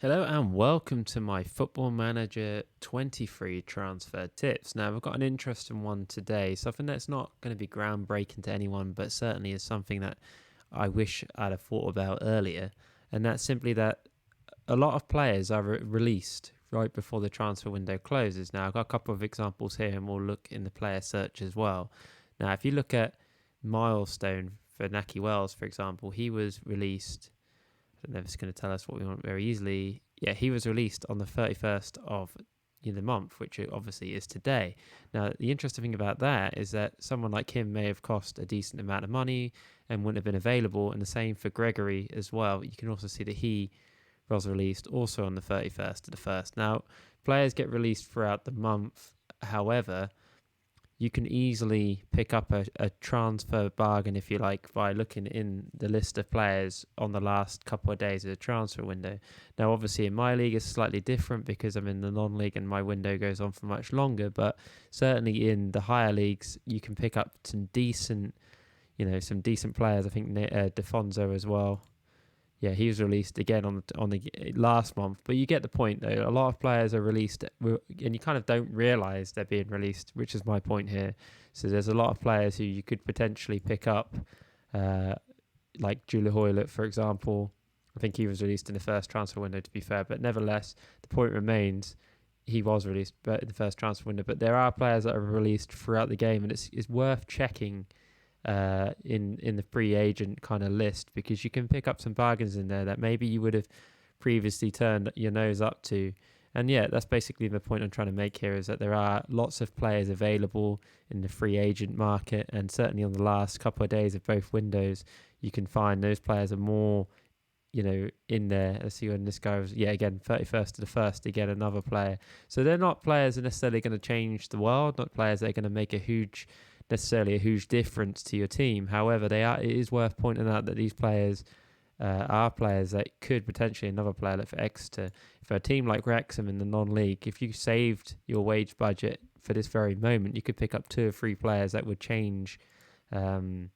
Hello and welcome to my Football Manager 23 transfer tips. Now, I've got an interesting one today, something that's not going to be groundbreaking to anyone, but certainly is something that I wish I'd have thought about earlier. And that's simply that a lot of players are released right before the transfer window closes. Now, I've got a couple of examples here and we'll look in the player search as well. Now, if you look at Milestone for Naki Wells, for example, he was released. I don't know if it's going to tell us what we want very easily. Yeah, he was released on the 31st of the month, which it obviously is today. Now, the interesting thing about that is that someone like him may have cost a decent amount of money and wouldn't have been available, and the same for Gregory as well. You can also see that he was released also on the 31st of the 1st. Now, players get released throughout the month. However, you can easily pick up a transfer bargain, if you like, by looking in the list of players on the last couple of days of the transfer window. Now, obviously, in my league, it's slightly different because I'm in the non-league and my window goes on for much longer. But certainly in the higher leagues, you can pick up some decent players. I think Defonso as well. Yeah, he was released again on the last month. But you get the point, though. A lot of players are released, and you kind of don't realise they're being released, which is my point here. So there's a lot of players who you could potentially pick up, like Julia Hoylett, for example. I think he was released in the first transfer window, to be fair. But nevertheless, the point remains, he was released in the first transfer window. But there are players that are released throughout the game, and it's worth checking in the free agent kind of list, because you can pick up some bargains in there that maybe you would have previously turned your nose up to. And yeah, that's basically the point I'm trying to make here, is that there are lots of players available in the free agent market, and certainly on the last couple of days of both windows, you can find those players are more in there. Let's see when this guy was, again, 31st to the 1st, again, another player. So they're not players that are necessarily going to change the world, not players that are going to make a huge difference to your team. However, it is worth pointing out that these players are players that could potentially, another player like for Exeter, for a team like Wrexham in the non-league, if you saved your wage budget for this very moment, you could pick up 2 or 3 players that would change the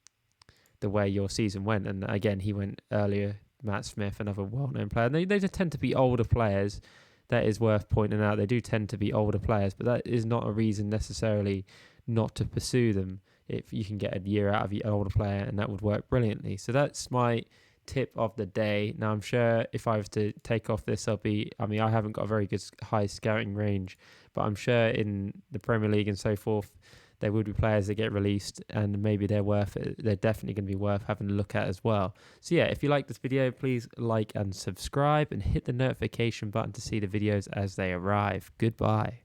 way your season went. And again, he went earlier, Matt Smith, another well-known player. And they just tend to be older players. That is worth pointing out. They do tend to be older players, but that is not a reason necessarily not to pursue them. If you can get a year out of your older player, and that would work brilliantly. So that's my tip of the day. Now, I'm sure if I was to take off this, I haven't got a very good high scouting range, but I'm sure in the Premier League and so forth, there would be players that get released, and maybe they're definitely going to be worth having a look at as well. So yeah, if you like this video, please like and subscribe and hit the notification button to see the videos as they arrive. Goodbye.